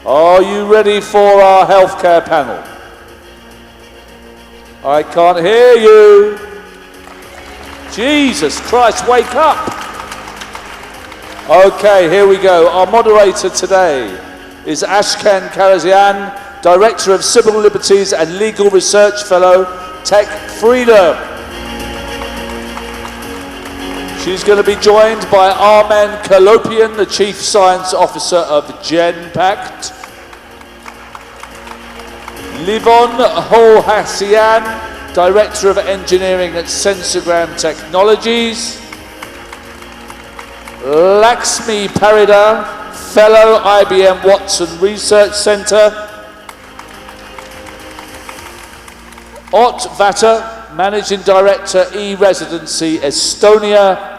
Are you ready for our healthcare panel? I can't hear you. Jesus Christ, wake up. Okay, here we go. Our moderator today is Ashkan Karazian, Director of Civil Liberties and Legal Research Fellow, Tech Freedom. She's going to be joined by Armen Kalopian, the Chief Science Officer of GenPact. Livon Holhassian, Director of Engineering at Sensogram Technologies. Laxmi Parida, Fellow IBM Watson Research Center. Ott Vatter, Managing Director E-Residency Estonia.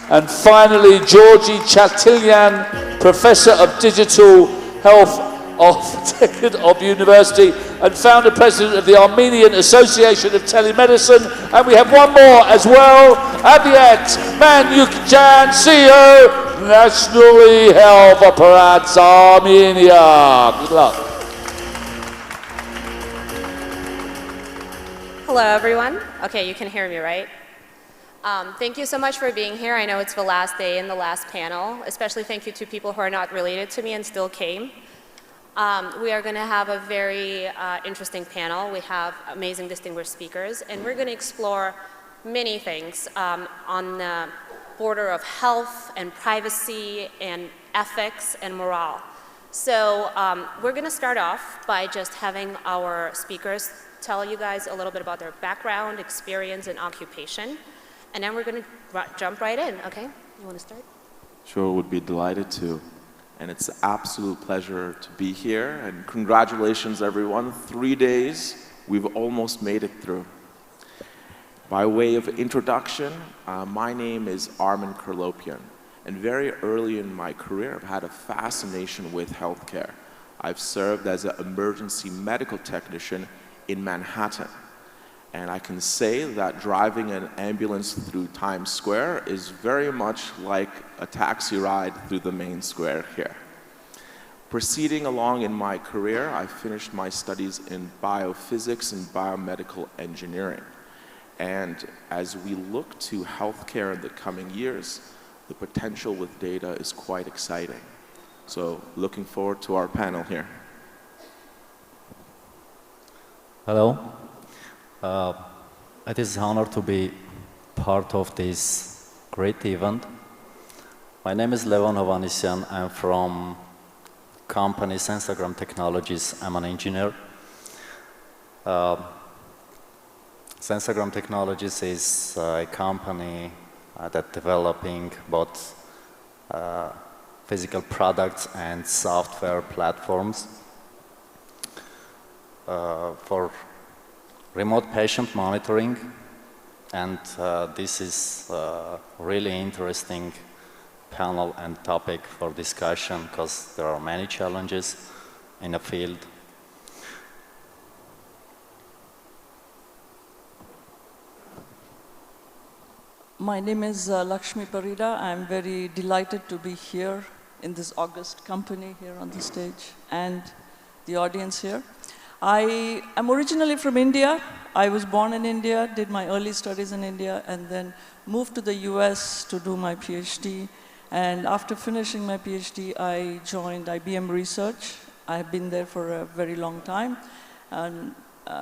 And finally, Georgi Chatilyan, Professor of Digital Health of University and founder president of the Armenian Association of Telemedicine. And we have one more as well, Aviet Manyukjan, CEO, Nationally Health Apparats Armenia. Good luck. Hello, everyone. Okay, you can hear me, right? Thank you so much for being here. I know it's the last day in the last panel. Especially thank you to people who are not related to me and still came. We are going to have a very interesting panel. We have amazing distinguished speakers, and we're going to explore many things on the border of health and privacy and ethics and morale. So we're going to start off by just having our speakers tell you guys a little bit about their background, experience, and occupation. And then we're going to jump right in, okay? You want to start? Sure, would be delighted to. And it's an absolute pleasure to be here. And congratulations, everyone. 3 days, we've almost made it through. By way of introduction, my name is Armen Kalopian. And very early in my career, I've had a fascination with healthcare. I've served as an emergency medical technician in Manhattan. And I can say that driving an ambulance through Times Square is very much like a taxi ride through the main square here. Proceeding along in my career, I finished my studies in biophysics and biomedical engineering. And as we look to healthcare in the coming years, the potential with data is quite exciting. So looking forward to our panel here. Hello. It is an honor to be part of this great event. My name is Levon Hovanesyan. I'm from company Sensogram Technologies. I'm an engineer. Sensogram Technologies is a company that developing both physical products and software platforms for remote patient monitoring, and this is a really interesting panel and topic for discussion because there are many challenges in the field. My name is Lakshmi Parida. I'm very delighted to be here in this august company here on the stage and the audience here. I am originally from India. I was born in India, did my early studies in India, and then moved to the US to do my PhD. And after finishing my PhD, I joined IBM Research. I have been there for a very long time. And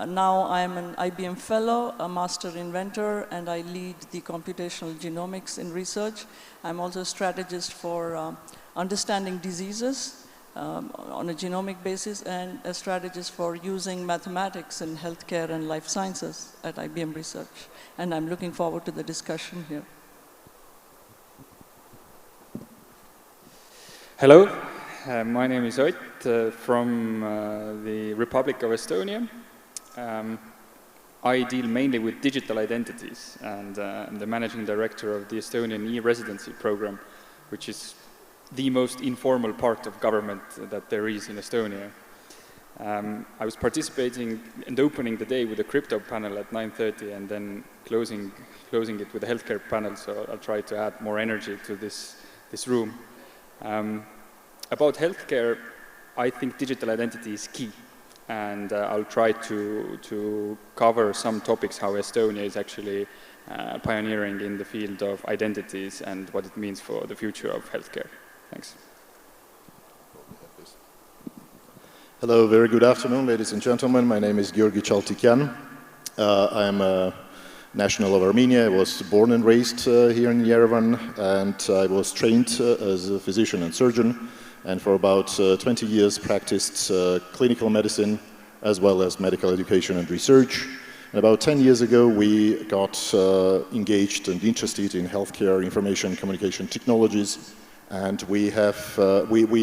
now I'm an IBM Fellow, a Master Inventor, and I lead the computational genomics in research. I'm also a strategist for understanding diseases on a genomic basis, and a strategist for using mathematics in healthcare and life sciences at IBM Research. And I'm looking forward to the discussion here. Hello, my name is Ott from the Republic of Estonia. I deal mainly with digital identities, and I'm the managing director of the Estonian e-residency program, which is the most informal part of government that there is in Estonia. I was participating and opening the day with a crypto panel at 9:30 and then closing it with a healthcare panel, so I'll try to add more energy to this room. About healthcare, I think digital identity is key. And I'll try to cover some topics how Estonia is actually pioneering in the field of identities and what it means for the future of healthcare. Thanks. Hello, very good afternoon, ladies and gentlemen. My name is Georgi Chaltikyan. I am a national of Armenia. I was born and raised here in Yerevan, and I was trained as a physician and surgeon, and for about 20 years practiced clinical medicine as well as medical education and research. And about 10 years ago, we got engaged and interested in healthcare information communication technologies, and we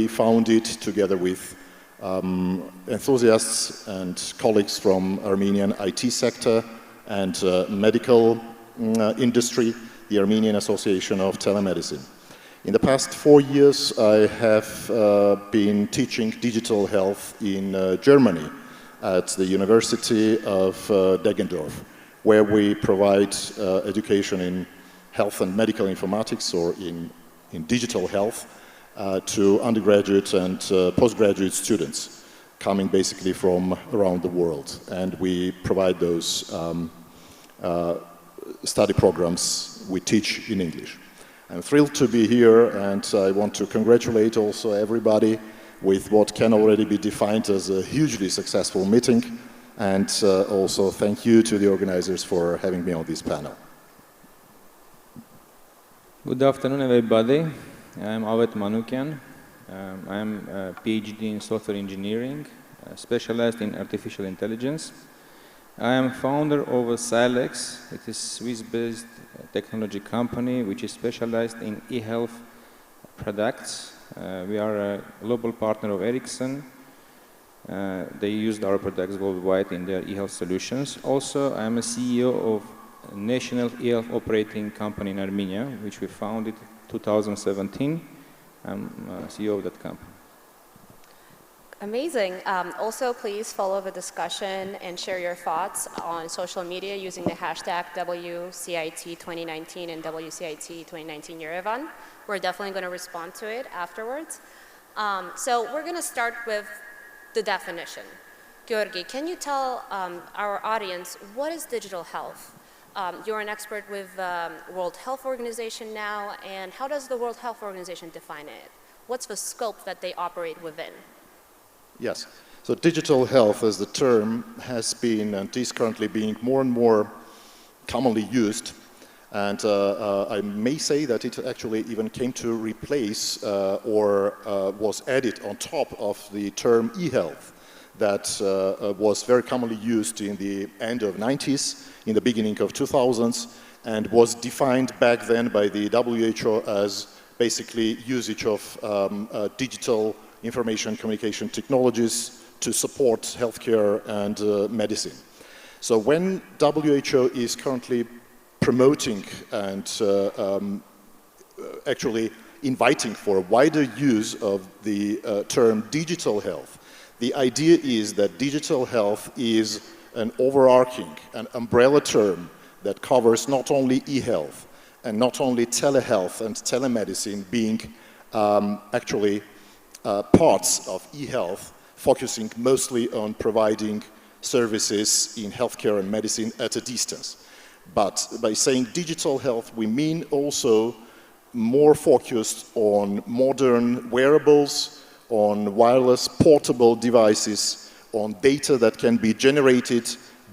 founded together with enthusiasts and colleagues from Armenian IT sector and medical industry, the Armenian Association of Telemedicine. In the past 4 years, I have been teaching digital health in Germany at the University of Deggendorf, where we provide education in health and medical informatics, or in digital health, to undergraduate and postgraduate students coming basically from around the world. And we provide those study programs we teach in English. I'm thrilled to be here, and I want to congratulate also everybody with what can already be defined as a hugely successful meeting, and also thank you to the organizers for having me on this panel. Good afternoon, everybody. I'm Avet Manukyan. I'm a PhD in software engineering, specialized in artificial intelligence. I am founder of Silex. It is a Swiss-based technology company which is specialized in e-health products. We are a global partner of Ericsson. They used our products worldwide in their e-health solutions. Also, I am a CEO of a national e-health operating company in Armenia, which we founded in 2017. I'm CEO of that company. Amazing. Also, please follow the discussion and share your thoughts on social media using the hashtag WCIT 2019 and WCIT 2019 Yerevan. We're definitely going to respond to it afterwards. So we're going to start with the definition. Georgi, can you tell our audience what is digital health? You're an expert with World Health Organization now, and how does the World Health Organization define it? What's the scope that they operate within? Yes. So digital health as the term has been and is currently being more and more commonly used. And I may say that it actually even came to replace or was added on top of the term e-health that was very commonly used in the end of 90s, in the beginning of 2000s, and was defined back then by the WHO as basically usage of digital information communication technologies to support healthcare and medicine. So when WHO is currently promoting and actually inviting for a wider use of the term digital health, the idea is that digital health is an overarching, an umbrella term that covers not only e-health and not only telehealth and telemedicine being actually parts of e-health, focusing mostly on providing services in healthcare and medicine at a distance. But by saying digital health, we mean also more focused on modern wearables, on wireless portable devices, on data that can be generated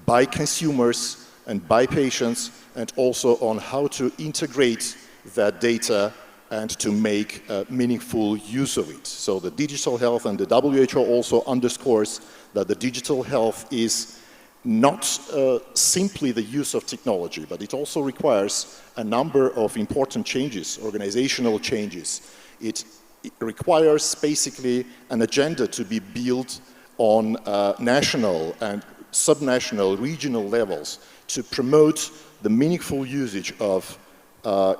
by consumers and by patients, and also on how to integrate that data and to make meaningful use of it. So the digital health, and the WHO also underscores that the digital health is not simply the use of technology, but it also requires a number of important changes, organizational changes. It requires basically an agenda to be built on national and subnational, regional levels to promote the meaningful usage of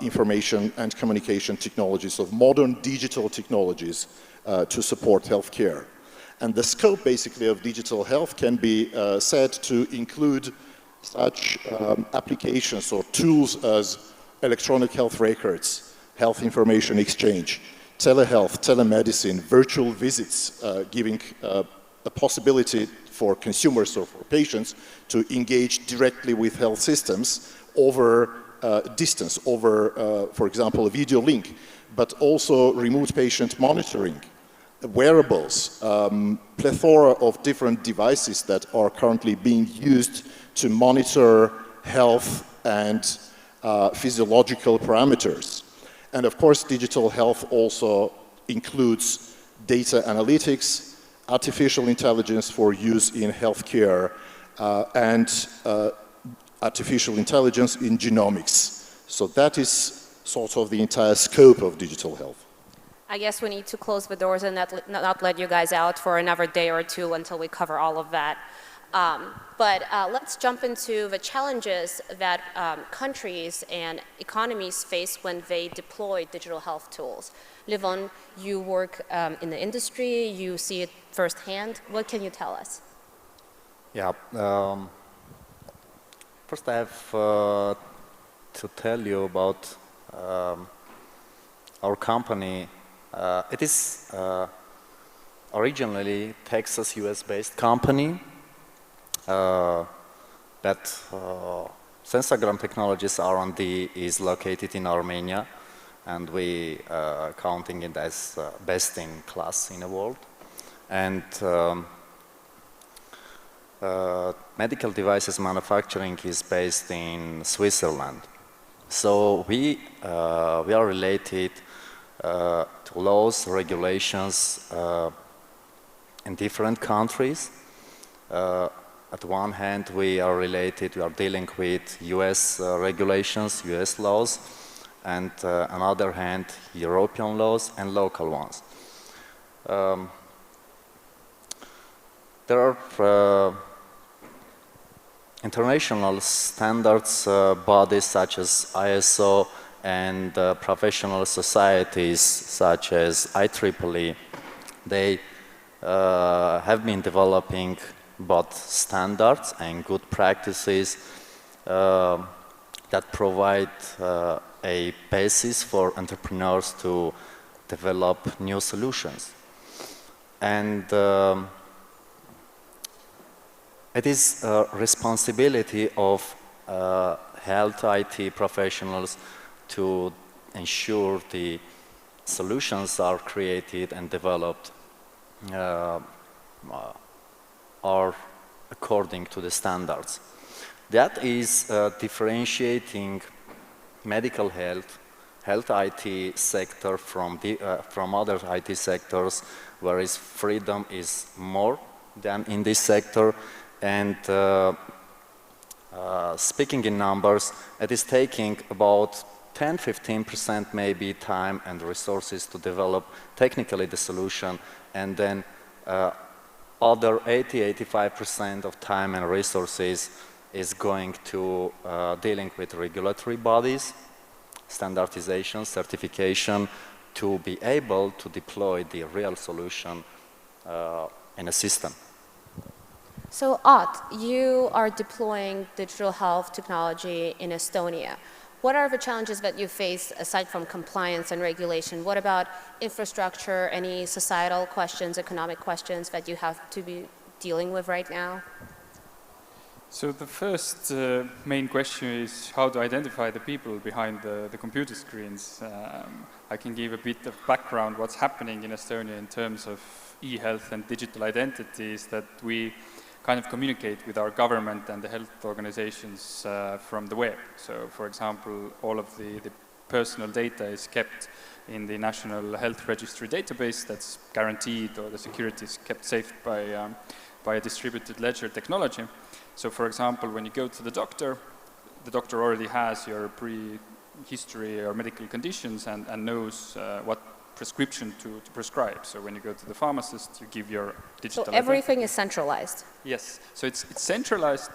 information and communication technologies, of modern digital technologies to support healthcare. And the scope basically of digital health can be said to include such applications or tools as electronic health records, health information exchange, telehealth, telemedicine, virtual visits, giving a possibility for consumers or for patients to engage directly with health systems over distance, over, for example, a video link, but also remote patient monitoring, wearables, plethora of different devices that are currently being used to monitor health and physiological parameters. And of course, digital health also includes data analytics, artificial intelligence for use in healthcare, and artificial intelligence in genomics. So that is sort of the entire scope of digital health. I guess we need to close the doors and not let you guys out for another day or two until we cover all of that. But let's jump into the challenges that countries and economies face when they deploy digital health tools. Livon, you work in the industry, you see it firsthand. What can you tell us? Yeah, first I have to tell you about our company. It is originally Texas, US-based company. But Sensagram Technologies R&D is located in Armenia, and we counting it as best in class in the world. And medical devices manufacturing is based in Switzerland. So we are related to laws, regulations in different countries. At one hand, we are dealing with US regulations, US laws, and on the other hand, European laws and local ones. There are international standards bodies such as ISO and professional societies such as IEEE. They have been developing both standards and good practices that provide a basis for entrepreneurs to develop new solutions. And it is a responsibility of health IT professionals to ensure the solutions are created and developed are according to the standards. That is differentiating medical health IT sector from other IT sectors, whereas freedom is more than in this sector. And speaking in numbers, it is taking about 10-15% maybe time and resources to develop technically the solution, and then other 80-85% of time and resources is going to dealing with regulatory bodies, standardization, certification, to be able to deploy the real solution in a system. So Ott, you are deploying digital health technology in Estonia. What are the challenges that you face aside from compliance and regulation? What about infrastructure, any societal questions, economic questions that you have to be dealing with right now? So the first main question is how to identify the people behind the computer screens. I can give a bit of background what's happening in Estonia in terms of e-health and digital identities, that we kind of communicate with our government and the health organizations from the web. So, for example, all of the personal data is kept in the National Health Registry database that's guaranteed, or the security is kept safe by a distributed ledger technology. So, for example, when you go to the doctor already has your pre-history or medical conditions and knows what prescription to prescribe. So when you go to the pharmacist, you give your digital. So everything is centralized. Yes. So it's centralized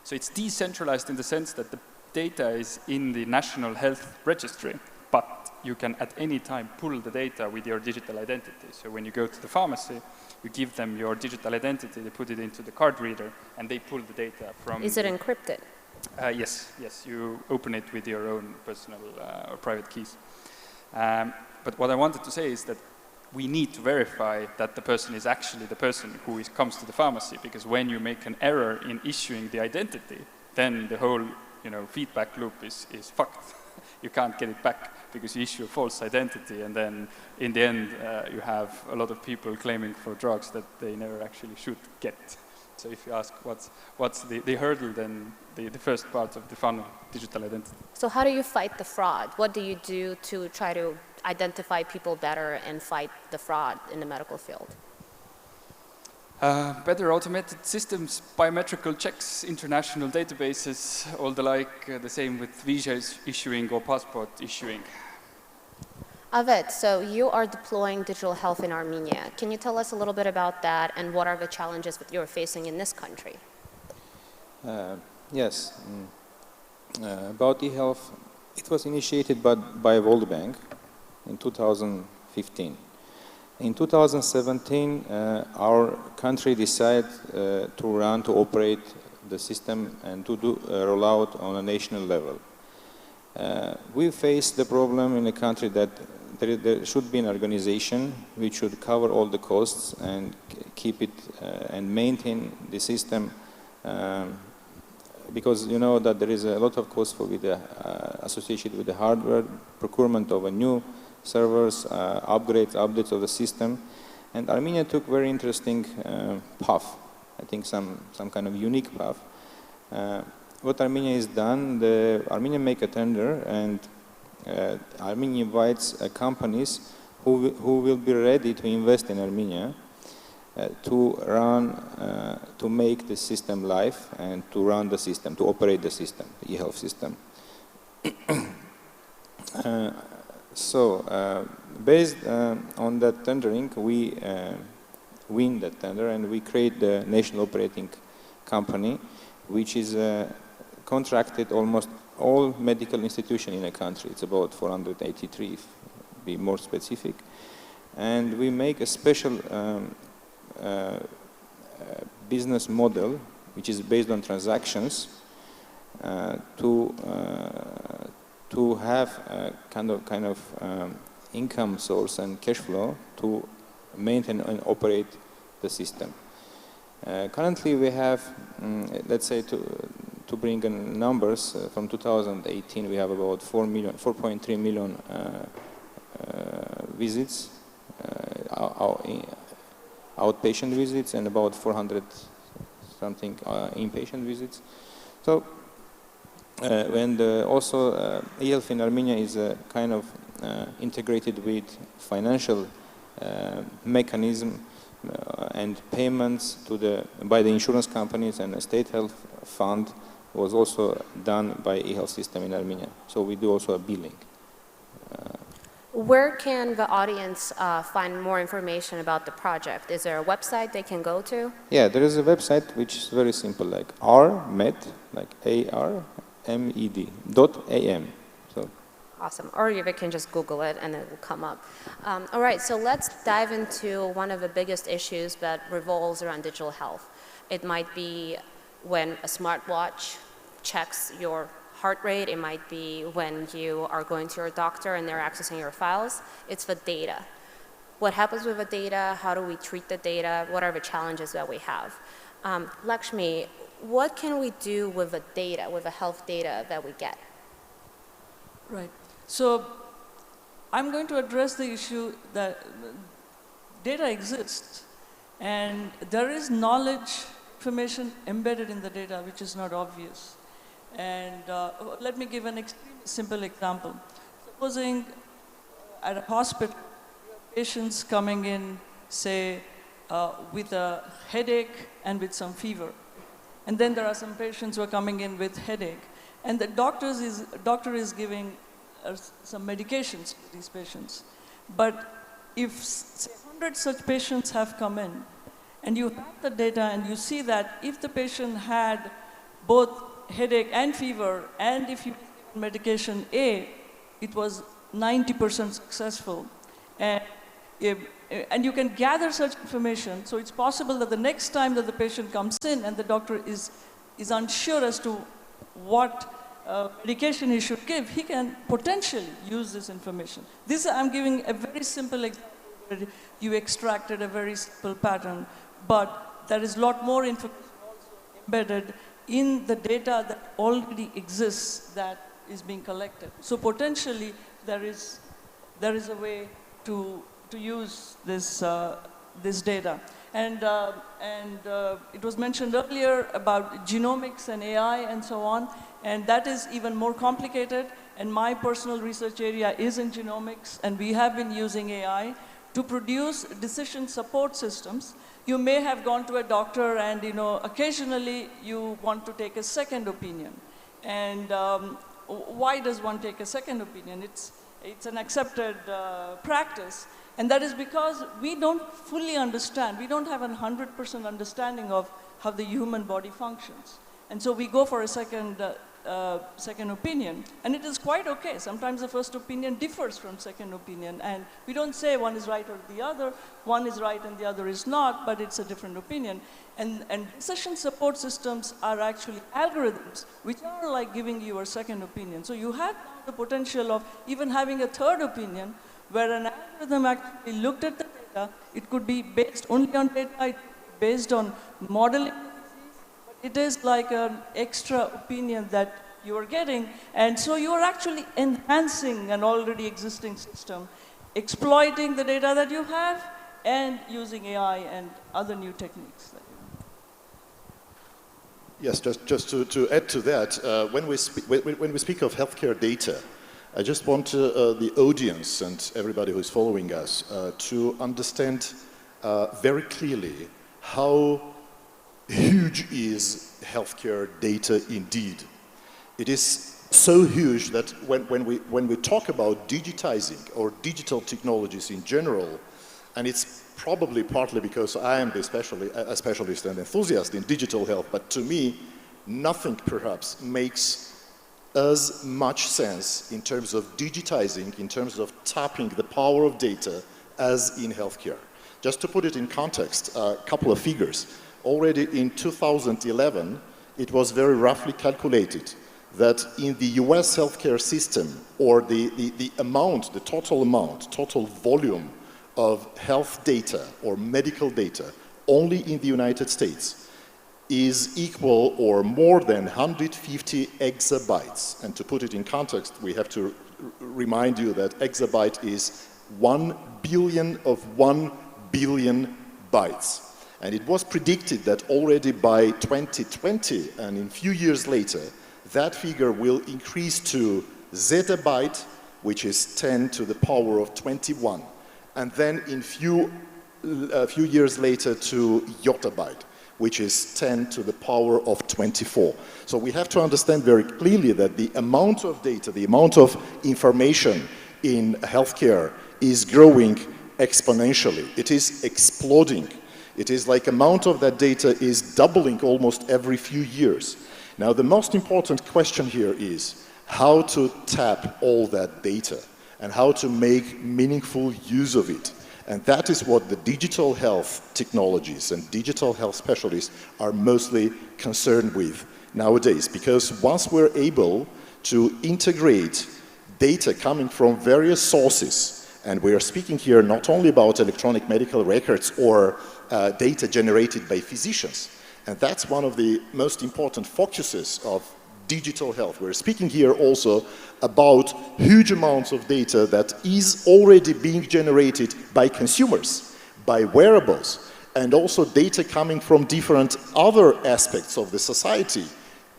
so it's decentralized in the sense that the data is in the National Health Registry, but you can at any time pull the data with your digital identity. So when you go to the pharmacy, you give them your digital identity, they put it into the card reader, and they pull the data from. Is it encrypted? Yes. You open it with your own personal or private keys. But what I wanted to say is that we need to verify that the person is actually the person who comes to the pharmacy, because when you make an error in issuing the identity, then the whole feedback loop is fucked. You can't get it back because you issue a false identity, and then in the end you have a lot of people claiming for drugs that they never actually should get. So if you ask what's the hurdle, then the first part of the funnel, digital identity. So how do you fight the fraud? What do you do to try to identify people better and fight the fraud in the medical field? Better automated systems, biometrical checks, international databases, all the like, the same with visa issuing or passport issuing. Avet, so you are deploying digital health in Armenia. Can you tell us a little bit about that and what are the challenges that you're facing in this country? Yes. About e-health, it was initiated by World Bank in 2015. In 2017, our country decided to operate the system and to do a rollout on a national level. We faced the problem in a country that there should be an organization which should cover all the costs and keep it and maintain the system, because you know that there is a lot of cost associated with the hardware, procurement of a new servers, updates of the system. And Armenia took very interesting path, I think some kind of unique path. What Armenia has done, Armenia make a tender, and Armenia invites companies who will be ready to invest in Armenia to make the system live and to run the system, to operate the system, the e-health system. Based on that tendering, we win that tender and we create the national operating company, which is contracted almost all medical institutions in the country. It's about 483, if be more specific. And we make a special business model, which is based on transactions, to have a kind of income source and cash flow to maintain and operate the system. Currently, we have, let's say, to bring in numbers from 2018, we have about 4.3 million visits, outpatient visits, and about 400 something inpatient visits. So. And also e-health in Armenia is kind of integrated with financial mechanism and payments by the insurance companies, and the state health fund was also done by e-health system in Armenia. So we do also a billing. Where can the audience find more information about the project? Is there a website they can go to? Yeah, there is a website which is very simple, like ARMED, like ARMED.am. So. Awesome. Or you can just Google it and it will come up. All right, so let's dive into one of the biggest issues that revolves around digital health. It might be when a smartwatch checks your heart rate. It might be when you are going to your doctor and they're accessing your files. It's the data. What happens with the data? How do we treat the data? What are the challenges that we have? Lakshmi, what can we do with the data, with the health data that we get? Right. So I'm going to address the issue that data exists and there is knowledge, information embedded in the data which is not obvious. And let me give an extremely simple example. Supposing at a hospital, you have patients coming in, say, with a headache and with some fever. And then there are some patients who are coming in with headache. And the doctor is giving some medications to these patients. But if say, 100 such patients have come in, and you have the data and you see that if the patient had both headache and fever, and if you give medication A, it was 90% successful. And you can gather such information, so it's possible that the next time that the patient comes in and the doctor is unsure as to what medication he should give, he can potentially use this information. This, I'm giving a very simple example where you extracted a very simple pattern, but there is a lot more information also embedded in the data that already exists that is being collected. So potentially there is a way to use this, this data. And it was mentioned earlier about genomics and AI and so on, and that is even more complicated. And my personal research area is in genomics, and we have been using AI to produce decision support systems. You may have gone to a doctor and, you know, occasionally you want to take a second opinion. And why does one take a second opinion? It's an accepted practice. And that is because we don't fully understand, we don't have a 100% understanding of how the human body functions. And so we go for a second opinion, and it is quite okay. Sometimes the first opinion differs from second opinion, and we don't say one is right or the other, one is right and the other is not, but it's a different opinion. And decision support systems are actually algorithms which are like giving you a second opinion. So you have the potential of even having a third opinion, where an algorithm actually looked at the data. It could be based only on data, based on modeling, but it is like an extra opinion that you are getting. And so you are actually enhancing an already existing system, exploiting the data that you have, and using AI and other new techniques. Yes, just to add to that, when we speak of healthcare data, I just want the audience and everybody who is following us to understand very clearly how huge is healthcare data indeed. It is so huge that when we talk about digitizing or digital technologies in general, and it's probably partly because I am a specialist and enthusiast in digital health, but to me, nothing perhaps makes as much sense in terms of digitizing, in terms of tapping the power of data as in healthcare. Just to put it in context, a couple of figures. Already in 2011, it was very roughly calculated that in the US healthcare system, or the total volume of health data or medical data only in the United States is equal or more than 150 exabytes. And to put it in context, we have to remind you that exabyte is 1 billion of 1 billion bytes. And it was predicted that already by 2020, and in few years later, that figure will increase to zettabyte, which is 10 to the power of 21. And then in a few years later to yottabyte, which is 10 to the power of 24. So we have to understand very clearly that the amount of data, the amount of information in healthcare is growing exponentially. It is exploding. It is like amount of that data is doubling almost every few years. Now the most important question here is how to tap all that data and how to make meaningful use of it. And that is what the digital health technologies and digital health specialists are mostly concerned with nowadays. Because once we're able to integrate data coming from various sources, and we are speaking here not only about electronic medical records or data generated by physicians, and that's one of the most important focuses of digital health. We're speaking here also about huge amounts of data that is already being generated by consumers, by wearables, and also data coming from different other aspects of the society,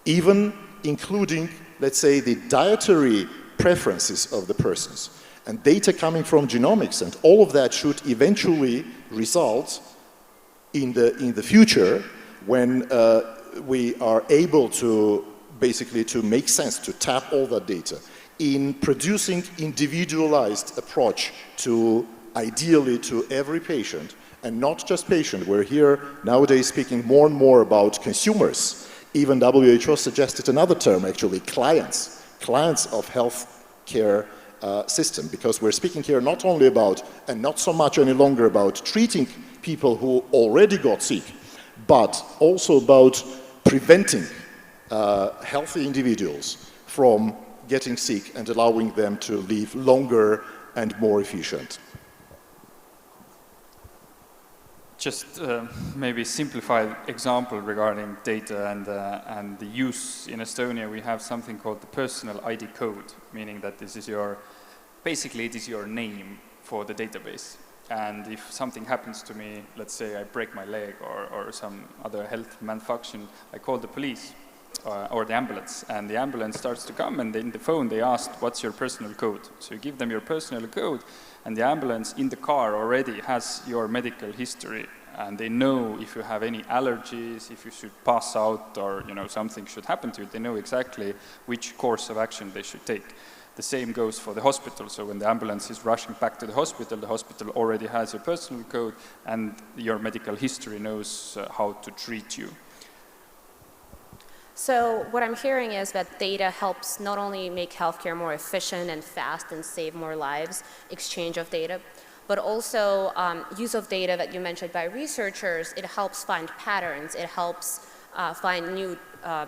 even including, let's say, the dietary preferences of the persons, and data coming from genomics, and all of that should eventually result in the future when we are able to basically to make sense, to tap all that data in producing individualized approach to ideally to every patient, and not just patient. We're here nowadays speaking more and more about consumers. Even WHO suggested another term, actually, clients of healthcare system, because we're speaking here not only about, and not so much any longer about treating people who already got sick, but also about preventing healthy individuals from getting sick and allowing them to live longer and more efficient. Just maybe simplified example regarding data and the use in Estonia. We have something called the personal ID code, meaning that this is basically it is your name for the database. And if something happens to me, let's say I break my leg or some other health malfunction, I call the police or the ambulance, and the ambulance starts to come, and in the phone they ask, what's your personal code? So you give them your personal code, and the ambulance in the car already has your medical history, and they know if you have any allergies, if you should pass out, or something should happen to you. They know exactly which course of action they should take. The same goes for the hospital. So when the ambulance is rushing back to the hospital already has your personal code, and your medical history knows how to treat you. So what I'm hearing is that data helps not only make healthcare more efficient and fast and save more lives, exchange of data, but also use of data that you mentioned by researchers. It helps find patterns. It helps find new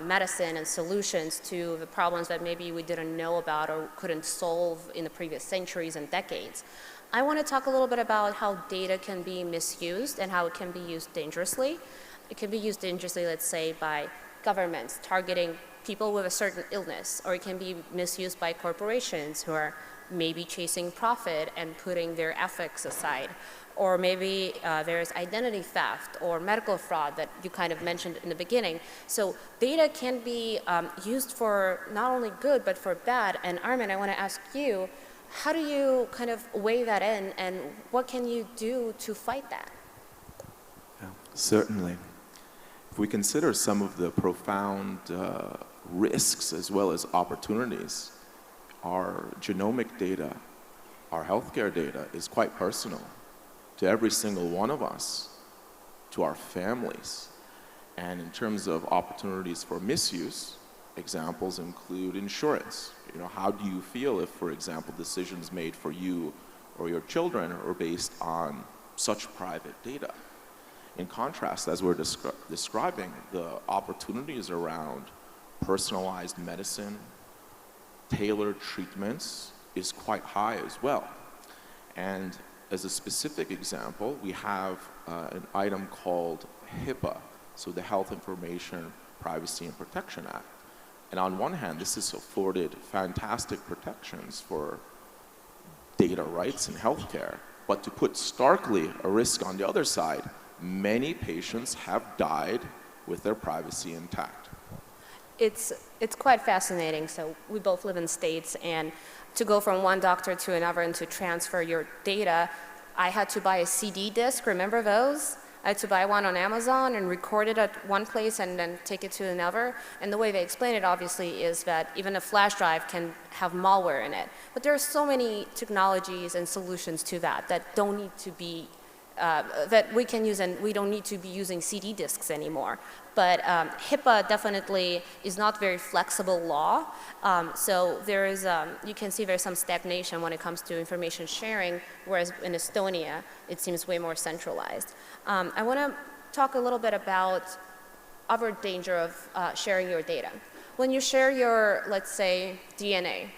medicine and solutions to the problems that maybe we didn't know about or couldn't solve in the previous centuries and decades. I want to talk a little bit about how data can be misused and how it can be used dangerously. It can be used dangerously, let's say, by governments targeting people with a certain illness, or it can be misused by corporations who are maybe chasing profit and putting their ethics aside. Or maybe there's identity theft or medical fraud that you kind of mentioned in the beginning. So data can be used for not only good, but for bad. And Armin, I want to ask you, how do you kind of weigh that in, and what can you do to fight that? Yeah, certainly. If we consider some of the profound risks as well as opportunities, our genomic data, our healthcare data is quite personal to every single one of us, to our families. And in terms of opportunities for misuse, examples include insurance. How do you feel if, for example, decisions made for you or your children are based on such private data? In contrast, as we're describing, the opportunities around personalized medicine, tailored treatments is quite high as well. And as a specific example, we have an item called HIPAA, so the Health Information Privacy and Protection Act. And on one hand, this has afforded fantastic protections for data rights in healthcare, but to put starkly a risk on the other side, many patients have died with their privacy intact. It's quite fascinating. So we both live in states, and to go from one doctor to another and to transfer your data, I had to buy a CD disc, remember those? I had to buy one on Amazon and record it at one place and then take it to another. And the way they explain it, obviously, is that even a flash drive can have malware in it. But there are so many technologies and solutions to that don't need to be that we can use, and we don't need to be using CD discs anymore. But HIPAA definitely is not very flexible law. So there is, you can see there's some stagnation when it comes to information sharing, whereas in Estonia, it seems way more centralized. I want to talk a little bit about other danger of sharing your data. When you share your, let's say, DNA,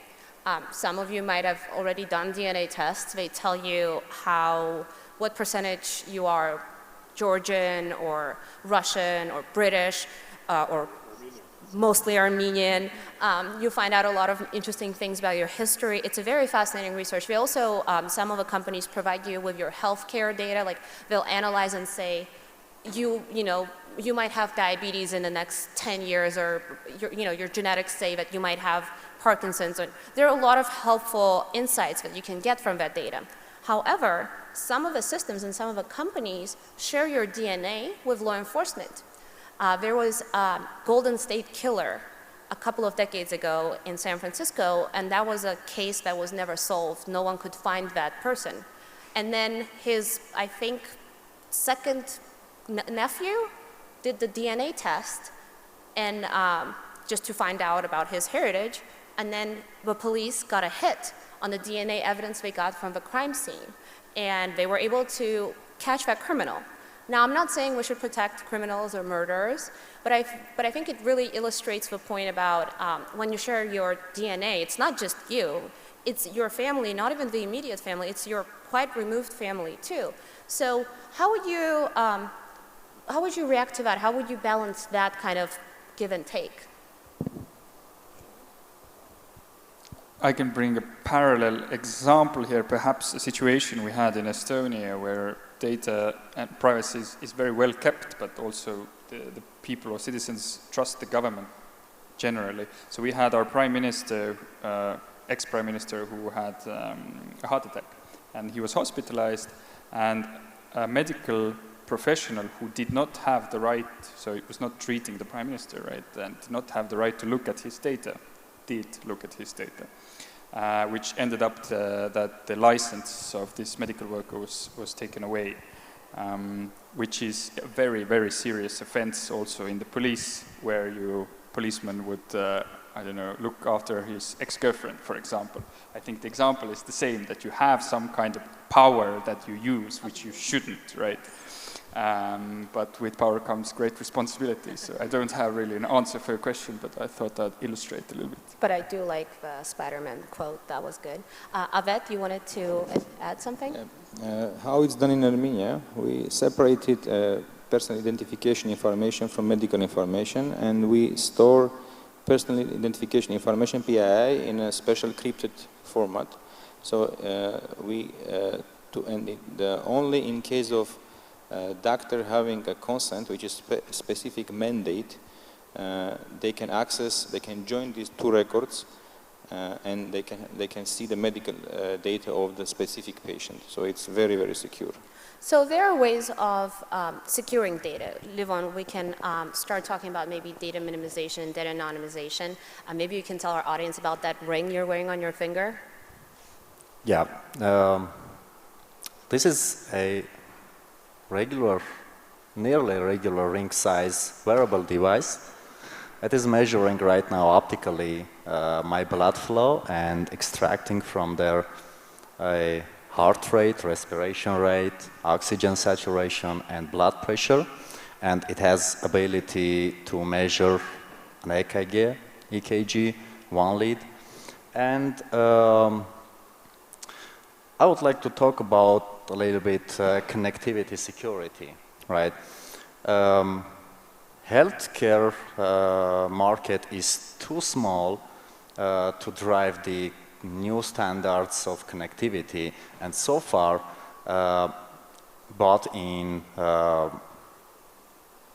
some of you might have already done DNA tests. They tell you what percentage you are Georgian or Russian or British or mostly Armenian. You find out a lot of interesting things about your history. It's a very fascinating research. We also, some of the companies provide you with your healthcare data. Like they'll analyze and say, you might have diabetes in the next 10 years, or your genetics say that you might have Parkinson's. There are a lot of helpful insights that you can get from that data. However, some of the systems and some of the companies share your DNA with law enforcement. There was a Golden State Killer a couple of decades ago in San Francisco, and that was a case that was never solved. No one could find that person. And then his, I think, second nephew did the DNA test and just to find out about his heritage, and then the police got a hit on the DNA evidence they got from the crime scene, and they were able to catch that criminal. Now, I'm not saying we should protect criminals or murderers, but I think it really illustrates the point about when you share your DNA, it's not just you, it's your family, not even the immediate family, it's your quite removed family too. So how would you react to that? How would you balance that kind of give and take? I can bring a parallel example here, perhaps a situation we had in Estonia where data and privacy is very well kept, but also the people or citizens trust the government generally. So we had our prime minister, ex-prime minister, who had a heart attack, and he was hospitalized, and a medical professional who did not have the right, so it was not treating the prime minister, right, and did not have the right to look at his data, did look at his data. Which ended up that the license of this medical worker was taken away, which is a very, very serious offense also in the police, where policeman would, I don't know, look after his ex-girlfriend, for example. I think the example is the same, that you have some kind of power that you use, which you shouldn't, right? But with power comes great responsibility. So I don't have really an answer for your question, but I thought I'd illustrate a little bit. But I do like the Spider-Man quote. That was good. Avet, you wanted to add something? How it's done in Armenia, we separated personal identification information from medical information, and we store personal identification information, PII, in a special crypted format. So only in case of doctor having a consent, which is specific mandate, they can access, they can join these two records, and they can see the medical data of the specific patient. So it's very, very secure. So there are ways of securing data. Livon, we can start talking about maybe data minimization, data anonymization. Maybe you can tell our audience about that ring you're wearing on your finger. Yeah, this is a nearly regular ring size wearable device. It is measuring right now optically my blood flow and extracting from there a heart rate, respiration rate, oxygen saturation, and blood pressure. And it has ability to measure an EKG, one lead. And I would like to talk about a little bit connectivity security, right? Healthcare market is too small to drive the new standards of connectivity, and so far both in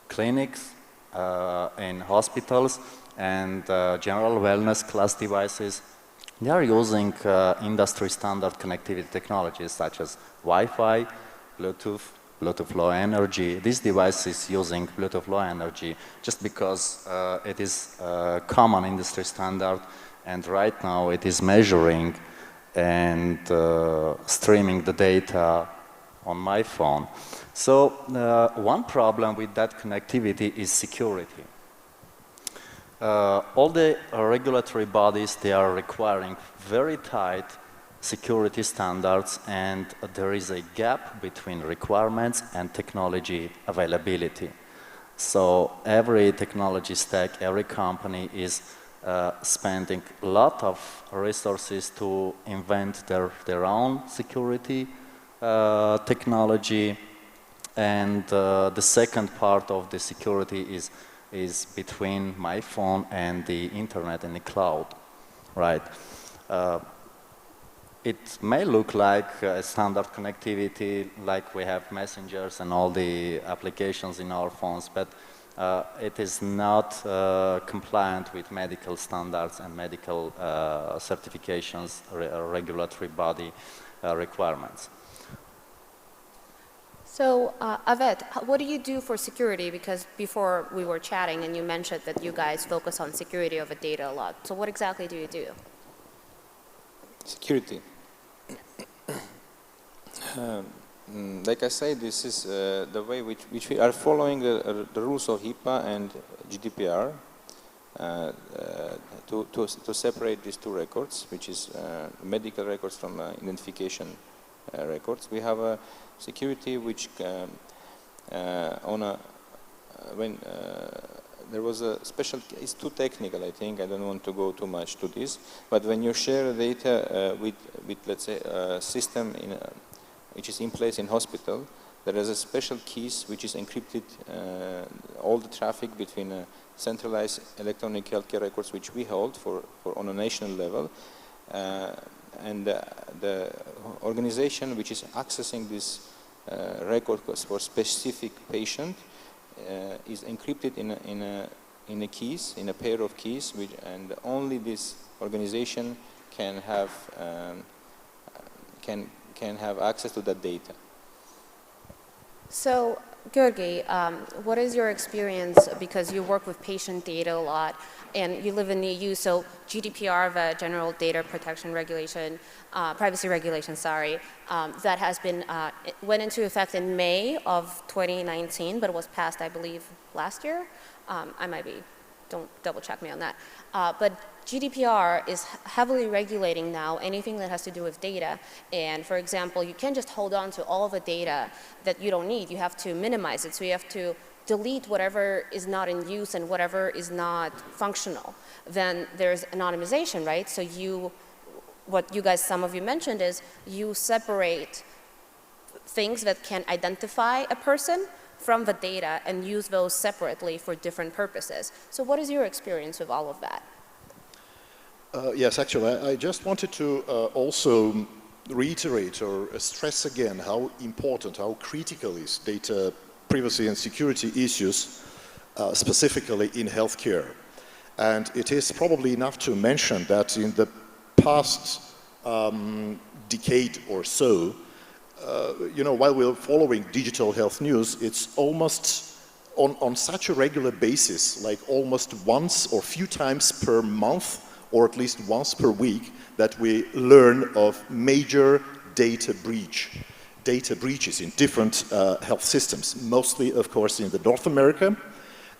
clinics, in hospitals, and general wellness class devices, they are using industry standard connectivity technologies such as Wi-Fi, Bluetooth Low Energy. This device is using Bluetooth Low Energy just because it is a common industry standard, and right now it is measuring and streaming the data on my phone. So one problem with that connectivity is security. All the regulatory bodies, they are requiring very tight security standards, and there is a gap between requirements and technology availability. So every technology stack, every company is spending a lot of resources to invent their own security technology, and the second part of the security is between my phone and the internet and the cloud, right? It may look like standard connectivity, like we have messengers and all the applications in our phones, but it is not compliant with medical standards and medical certifications, regulatory body requirements. So, Avet, what do you do for security? Because before we were chatting and you mentioned that you guys focus on security of the data a lot. So what exactly do you do? Security. Like I say, this is the way which we are following the rules of HIPAA and GDPR to separate these two records, which is medical records from identification records. We have a security which on a when there was a special, it's too technical, I think, I don't want to go too much to this, but when you share data with let's say, a system which is in place in hospital, there is a special keys which is encrypted all the traffic between centralized electronic healthcare records which we hold for on a national level, and the organization which is accessing this record for specific patient is encrypted in a keys, in a pair of keys, and only this organization can have access to that data. So, Georgi, what is your experience, because you work with patient data a lot, and you live in the EU, so GDPR, the General Data Protection Regulation, Privacy Regulation, sorry, that has been, went into effect in May of 2019, but it was passed, I believe, last year. I might be, don't double check me on that. But GDPR is heavily regulating now anything that has to do with data. And for example, you can't just hold on to all the data that you don't need. You have to minimize it. So you have to delete whatever is not in use and whatever is not functional. Then there's anonymization, right? So what you guys, some of you mentioned is you separate things that can identify a person from the data and use those separately for different purposes. So what is your experience with all of that? Yes, actually, I just wanted to also reiterate or stress again how important, how critical is data privacy and security issues, specifically in healthcare. And it is probably enough to mention that in the past decade or so, while we're following digital health news, it's almost on such a regular basis, like almost once or few times per month, or at least once per week, that we learn of major data breaches in different health systems, mostly, of course, in the North America.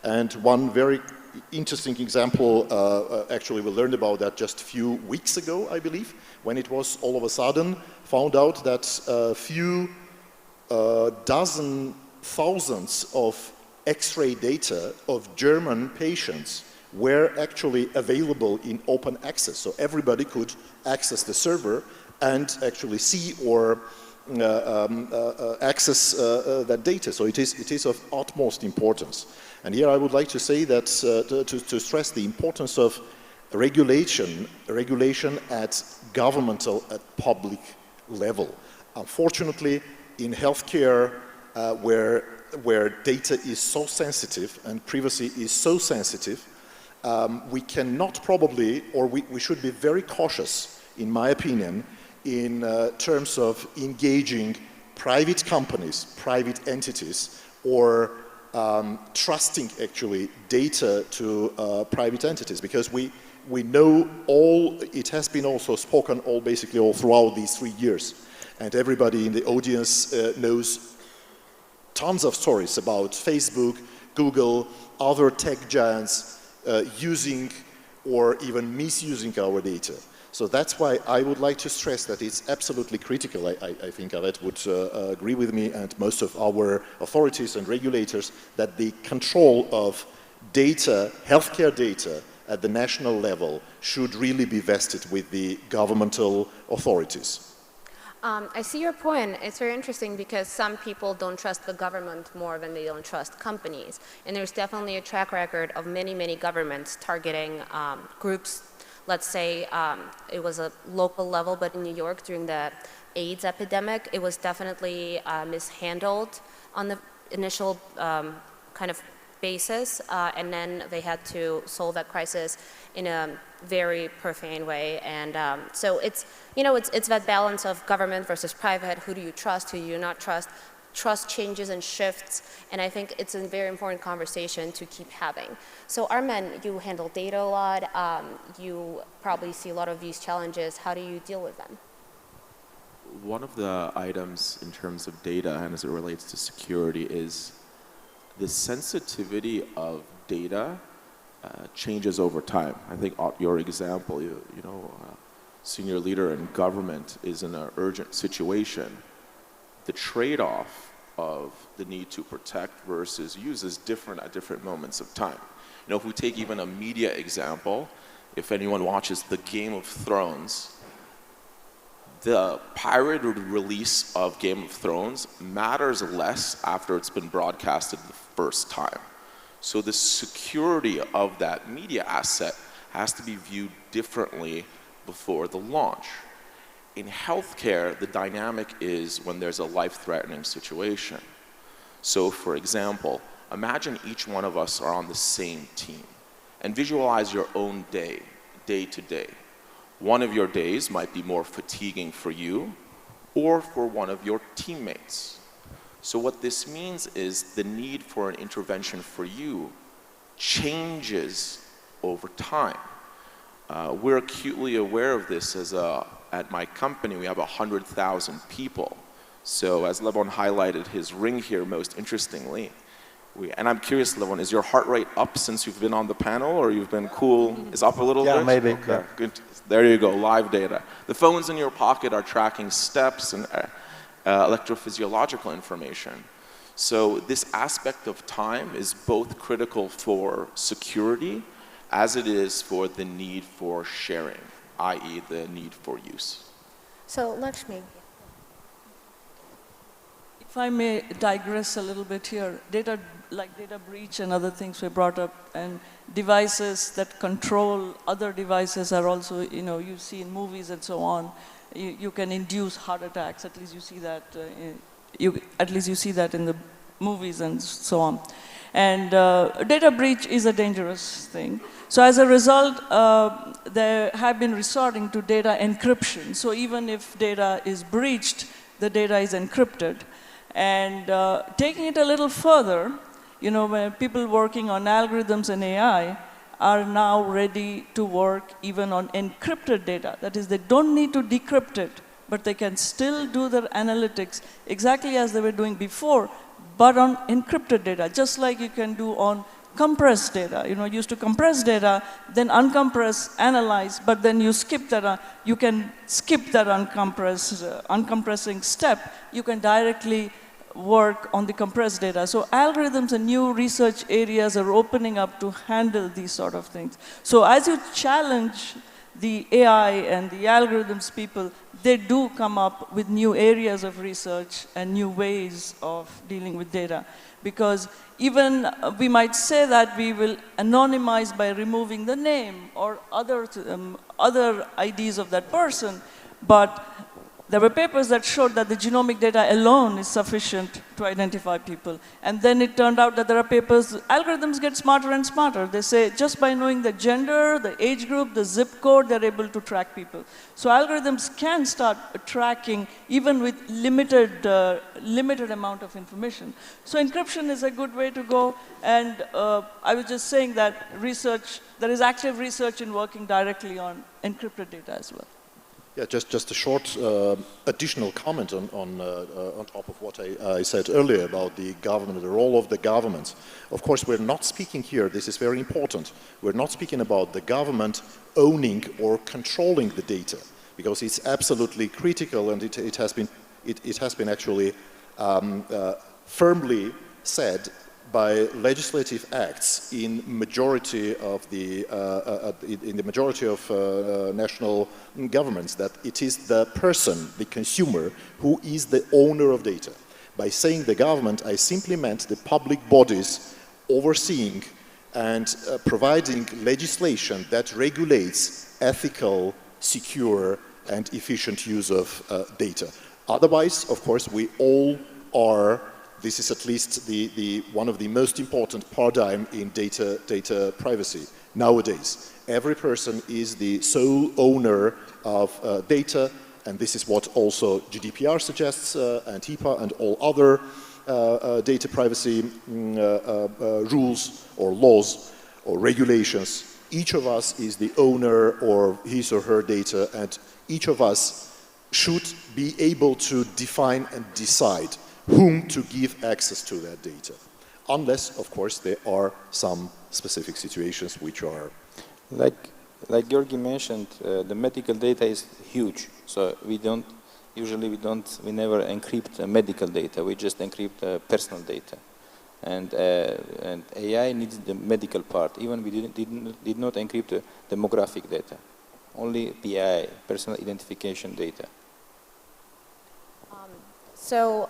And one very interesting example, actually we learned about that just a few weeks ago, I believe, when it was all of a sudden found out that a few dozen thousands of X-ray data of German patients were actually available in open access. So everybody could access the server and actually see or access that data. So it is of utmost importance. And here I would like to say that to stress the importance of regulation at governmental, at public level. Unfortunately, in healthcare, where data is so sensitive and privacy is so sensitive, we cannot probably, or we should be very cautious, in my opinion, in terms of engaging private companies, private entities, or trusting actually data to private entities, because we know all, it has been also spoken basically all throughout these 3 years, and everybody in the audience knows tons of stories about Facebook, Google, other tech giants using or even misusing our data. So that's why I would like to stress that it's absolutely critical. I think Avet would agree with me, and most of our authorities and regulators, that the control of data, healthcare data at the national level should really be vested with the governmental authorities. I see your point. It's very interesting because some people don't trust the government more than they don't trust companies. And there's definitely a track record of many governments targeting groups. Let's say it was a local level, but in New York during the AIDS epidemic, it was definitely mishandled on the initial kind of basis, and then they had to solve that crisis in a very profane way. And so it's that balance of government versus private. Who do you trust? Who do you not trust? Trust changes and shifts, and I think it's a very important conversation to keep having. So Armen, you handle data a lot. You probably see a lot of these challenges. How do you deal with them? One of the items in terms of data and as it relates to security is the sensitivity of data changes over time. I think your example, senior leader in government is in an urgent situation. The trade-off of the need to protect versus use is different at different moments of time. You know, if we take even a media example, if anyone watches the Game of Thrones, the pirated release of Game of Thrones matters less after it's been broadcasted the first time. So the security of that media asset has to be viewed differently before the launch. In healthcare, the dynamic is when there's a life-threatening situation. So for example, imagine each one of us are on the same team and visualize your own day, day to day. One of your days might be more fatiguing for you or for one of your teammates. So what this means is the need for an intervention for you changes over time. We're acutely aware of this as at my company, we have 100,000 people. So as Levon highlighted his ring here most interestingly, and I'm curious, Levon, is your heart rate up since you've been on the panel, or you've been cool? Is up a little bit? Yeah, maybe. Okay, Yeah. good. There you go, live data. The phones in your pocket are tracking steps and electrophysiological information. So this aspect of time is both critical for security as it is for the need for sharing, i.e. the need for use. So Lakshmi. If I may digress a little bit here, data breach and other things were brought up, and devices that control other devices are also, you see in movies and so on, you can induce heart attacks. At least you see that. You see that in the movies and so on. And data breach is a dangerous thing. So as a result, they have been resorting to data encryption. So even if data is breached, the data is encrypted. And taking it a little further, when people working on algorithms and AI are now ready to work even on encrypted data. That is, they don't need to decrypt it, but they can still do their analytics exactly as they were doing before, but on encrypted data, just like you can do on compressed data. You used to compress data, then uncompress, analyze, but then you skip that. You can skip that uncompressing step. You can directly work on the compressed data. So algorithms and new research areas are opening up to handle these sort of things. So as you challenge the AI and the algorithms people, they do come up with new areas of research and new ways of dealing with data. Because even we might say that we will anonymize by removing the name or other IDs of that person, but there were papers that showed that the genomic data alone is sufficient to identify people. And then it turned out that there are papers, algorithms get smarter and smarter. They say just by knowing the gender, the age group, the zip code, they're able to track people. So algorithms can start tracking even with limited amount of information. So encryption is a good way to go. And I was just saying that there is active research in working directly on encrypted data as well. Yeah, just a short additional comment on top of what I said earlier about the government, the role of the government. Of course, we're not speaking here, this is very important, we're not speaking about the government owning or controlling the data, because it's absolutely critical, and it has been actually firmly said by legislative acts in majority of the national governments, that it is the person, the consumer, who is the owner of data. By saying the government, I simply meant the public bodies overseeing and providing legislation that regulates ethical, secure, and efficient use of data. Otherwise, of course, we all are. This is at least one of the most important paradigm in data privacy nowadays. Every person is the sole owner of data, and this is what also GDPR suggests, and HIPAA and all other data privacy rules or laws or regulations. Each of us is the owner of his or her data, and each of us should be able to define and decide whom to give access to that data, unless, of course, there are some specific situations which are... Like Georgi mentioned, the medical data is huge, so we don't Usually we never encrypt medical data, we just encrypt personal data. And AI needs the medical part. Even we did not encrypt demographic data, only PII, personal identification data. So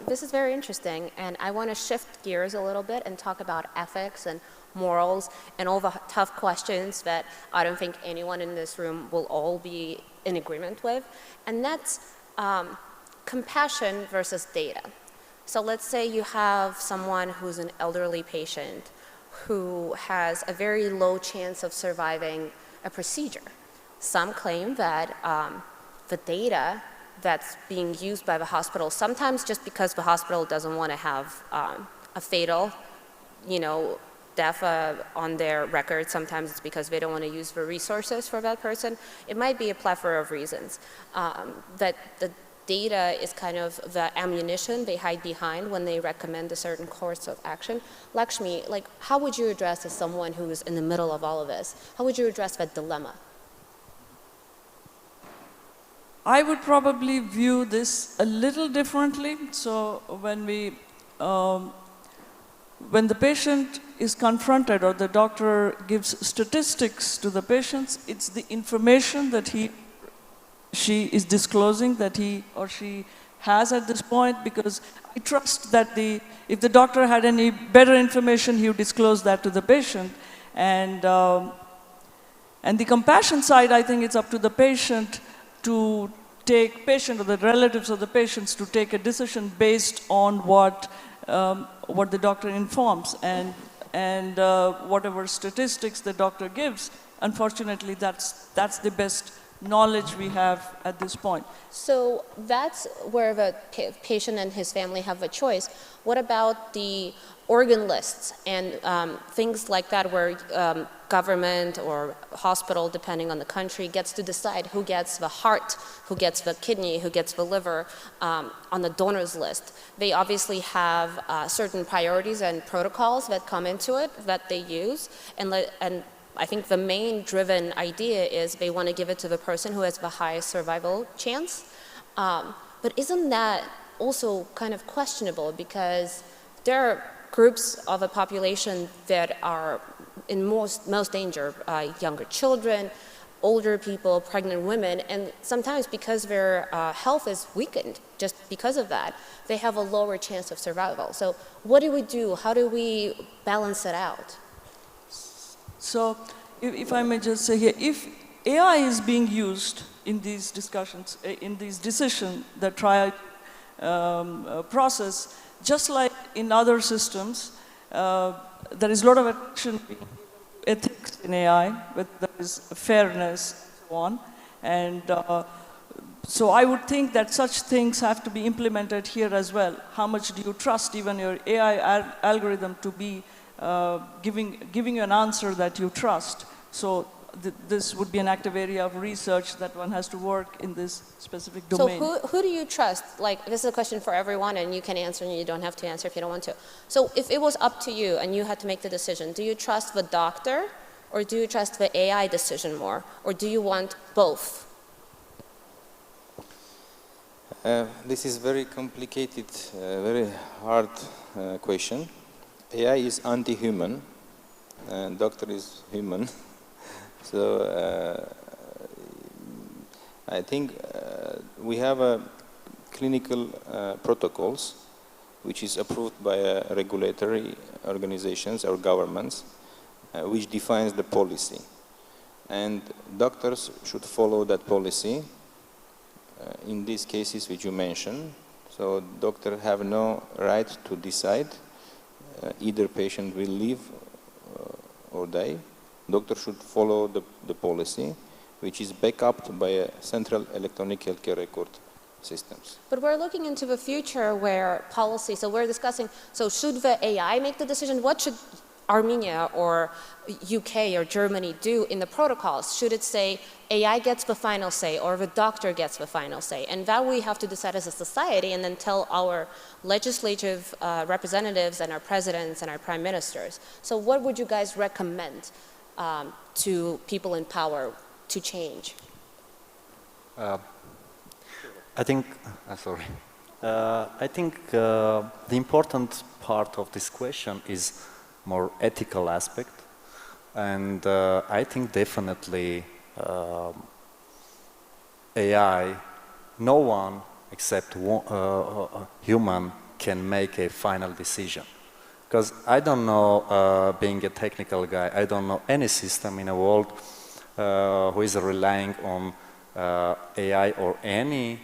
this is very interesting, and I want to shift gears a little bit and talk about ethics and morals and all the tough questions that I don't think anyone in this room will all be in agreement with, and that's compassion versus data. So let's say you have someone who's an elderly patient who has a very low chance of surviving a procedure. Some claim that the data that's being used by the hospital, sometimes just because the hospital doesn't want to have a fatal, death on their record. Sometimes it's because they don't want to use the resources for that person. It might be a plethora of reasons. That the data is kind of the ammunition they hide behind when they recommend a certain course of action. Lakshmi, how would you address, as someone who is in the middle of all of this, how would you address that dilemma? I would probably view this a little differently. So when the patient is confronted or the doctor gives statistics to the patients, it's the information that she is disclosing that he or she has at this point, because I trust that if the doctor had any better information, he would disclose that to the patient. And the compassion side, I think it's up to the patient or the relatives of the patients to take a decision based on what the doctor informs, and whatever statistics the doctor gives. Unfortunately, that's the best knowledge we have at this point. So that's where the patient and his family have a choice. What about the organ lists and things like that, where government or hospital, depending on the country, gets to decide who gets the heart, who gets the kidney, who gets the liver on the donors list? They obviously have certain priorities and protocols that come into it that they use, and I think the main driven idea is they want to give it to the person who has the highest survival chance. But isn't that also kind of questionable, because there are groups of a population that are in most danger, younger children, older people, pregnant women, and sometimes because their health is weakened, just because of that, they have a lower chance of survival. So what do we do? How do we balance it out? So if I may just say here, if AI is being used in these discussions, in these decisions, the trial process, just like in other systems, there is a lot of attention ethics in AI, but there is fairness and so on. And so I would think that such things have to be implemented here as well. How much do you trust even your AI algorithm to be giving you an answer that you trust? So this would be an active area of research that one has to work in this specific domain. So who do you trust? This is a question for everyone, and you can answer and you don't have to answer if you don't want to. So if it was up to you and you had to make the decision, do you trust the doctor or do you trust the AI decision more? Or do you want both? This is very complicated, very hard question. AI is anti-human, and doctor is human. So I think we have clinical protocols which is approved by regulatory organizations or governments, which defines the policy. And doctors should follow that policy in these cases which you mentioned. So doctors have no right to decide either patient will live or die. Doctor should follow the policy, which is backed up by a central electronic healthcare record systems. But we're looking into the future where policy, so we're discussing, so should the AI make the decision? What should Armenia or UK or Germany do in the protocols? Should it say AI gets the final say or the doctor gets the final say? And that we have to decide as a society and then tell our legislative representatives and our presidents and our prime ministers. So what would you guys recommend to people in power to change? I think, sorry. I think the important part of this question is more ethical aspect, and I think definitely AI, no one except human can make a final decision. Because I don't know, being a technical guy, I don't know any system in the world who is relying on AI or any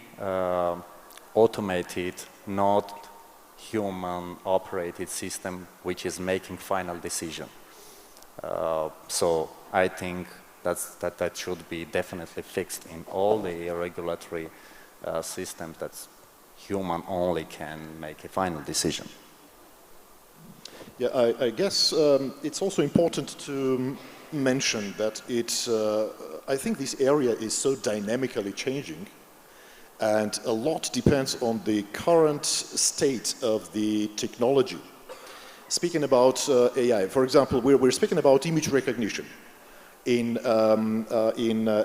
automated, not human operated system which is making final decision. So I think that should be definitely fixed in all the regulatory systems that human only can make a final decision. Yeah, I guess it's also important to mention that I think this area is so dynamically changing, and a lot depends on the current state of the technology. Speaking about AI, for example, we're speaking about image recognition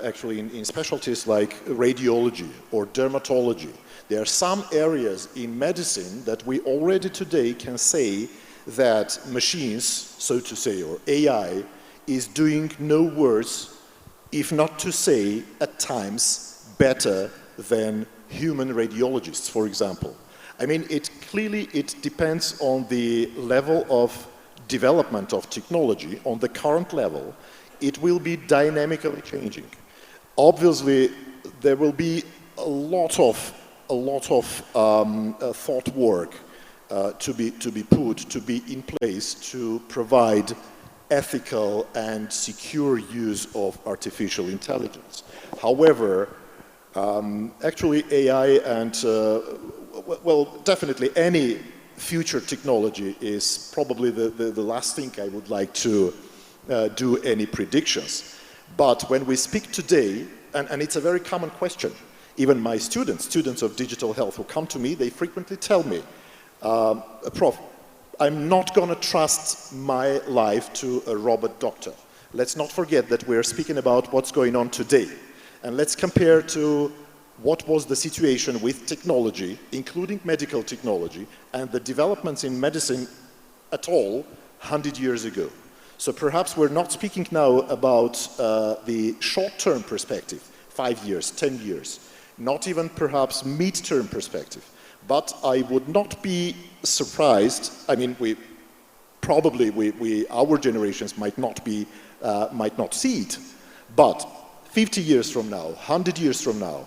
actually in specialties like radiology or dermatology. There are some areas in medicine that we already today can say that machines, so to say, or AI, is doing no worse, if not to say, at times, better than human radiologists, for example. I mean, it depends on the level of development of technology. On the current level, it will be dynamically changing. Obviously, there will be a lot of thought work to be in place to provide ethical and secure use of artificial intelligence. However, actually AI and well, definitely any future technology is probably the last thing I would like to do any predictions. But when we speak today, and it's a very common question, even my students of digital health who come to me, they frequently tell me, Prof, I'm not going to trust my life to a robot doctor. Let's not forget that we're speaking about what's going on today. And let's compare to what was the situation with technology, including medical technology, and the developments in medicine at all 100 years ago. So perhaps we're not speaking now about the short-term perspective, 5 years, 10 years, not even perhaps mid-term perspective. But I would not be surprised. I mean, our generations might not see it, but 50 years from now, 100 years from now,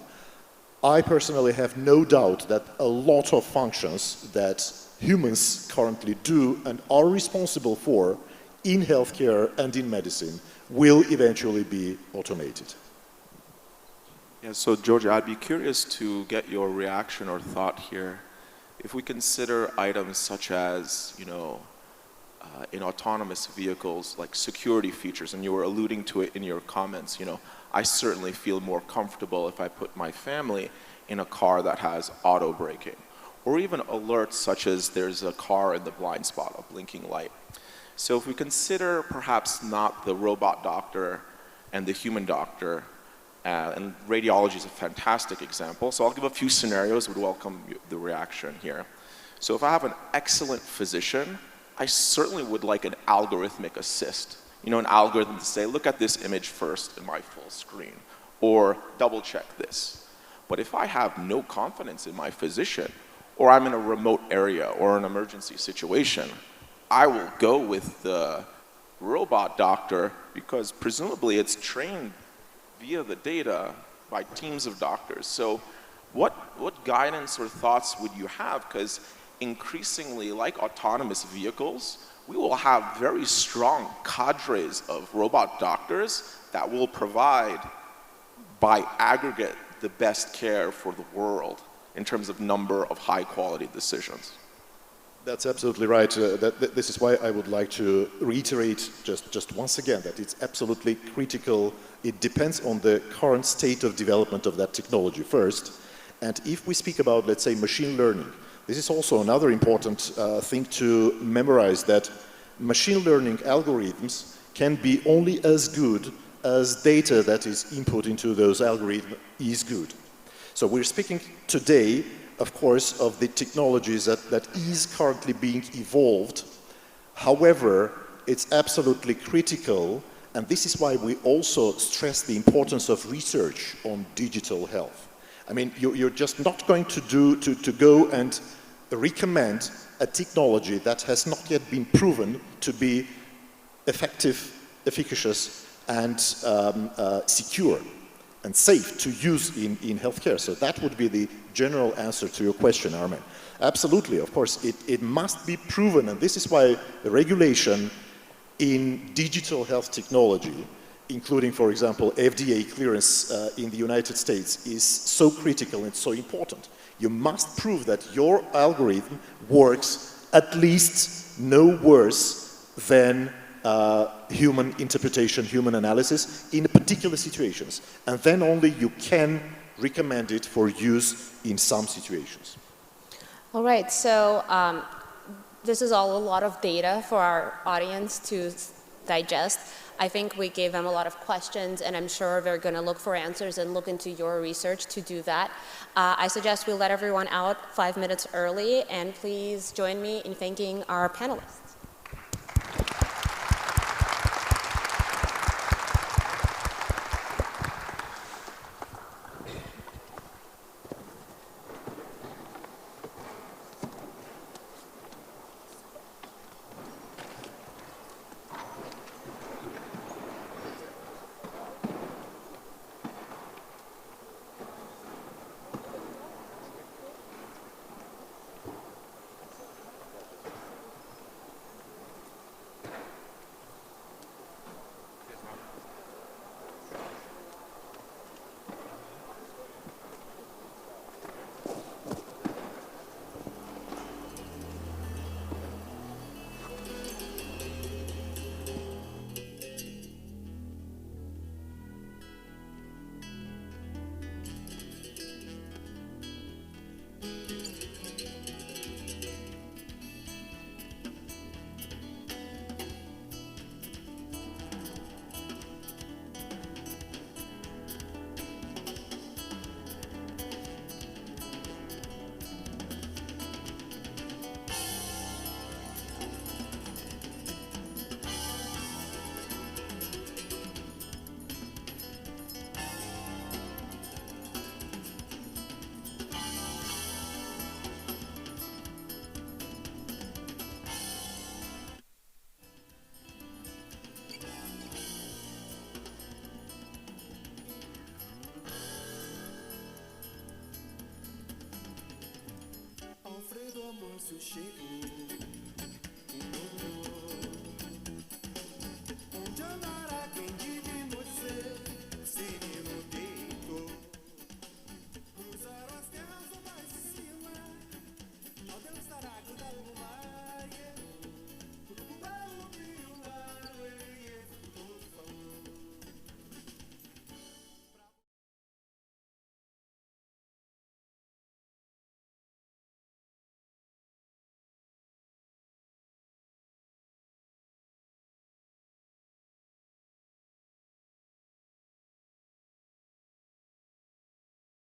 I personally have no doubt that a lot of functions that humans currently do and are responsible for in healthcare and in medicine will eventually be automated. Yeah, so Georgia, I'd be curious to get your reaction or thought here. If we consider items such as, in autonomous vehicles, like security features, and you were alluding to it in your comments, I certainly feel more comfortable if I put my family in a car that has auto braking, or even alerts such as there's a car in the blind spot, a blinking light. So if we consider perhaps not the robot doctor and the human doctor, and radiology is a fantastic example. So I'll give a few scenarios, would welcome the reaction here. So if I have an excellent physician, I certainly would like an algorithmic assist. An algorithm to say, look at this image first in my full screen, or double check this. But if I have no confidence in my physician, or I'm in a remote area or an emergency situation, I will go with the robot doctor because presumably it's trained via the data by teams of doctors. So what guidance or thoughts would you have? Because increasingly, like autonomous vehicles, we will have very strong cadres of robot doctors that will provide, by aggregate, the best care for the world in terms of number of high-quality decisions. That's absolutely right. This is why I would like to reiterate just once again that it's absolutely critical. It depends on the current state of development of that technology first. And if we speak about, let's say, machine learning, this is also another important thing to memorize, that machine learning algorithms can be only as good as data that is input into those algorithms is good. So we're speaking today, of course, of the technologies that is currently being evolved. However, it's absolutely critical, and this is why we also stress the importance of research on digital health. I mean, you're just not going to go and recommend a technology that has not yet been proven to be effective, efficacious, and secure and safe to use in healthcare. So that would be the general answer to your question, Armin. Absolutely, of course, it must be proven, and this is why the regulation in digital health technology, including, for example, FDA clearance in the United States, is so critical and so important. You must prove that your algorithm works at least no worse than human interpretation, human analysis in particular situations. And then only you can recommend it for use in some situations. All right, so this is all a lot of data for our audience to digest. I think we gave them a lot of questions, and I'm sure they're going to look for answers and look into your research to do that. I suggest we let everyone out 5 minutes early, and please join me in thanking our panelists. Alfredo Amor chegou.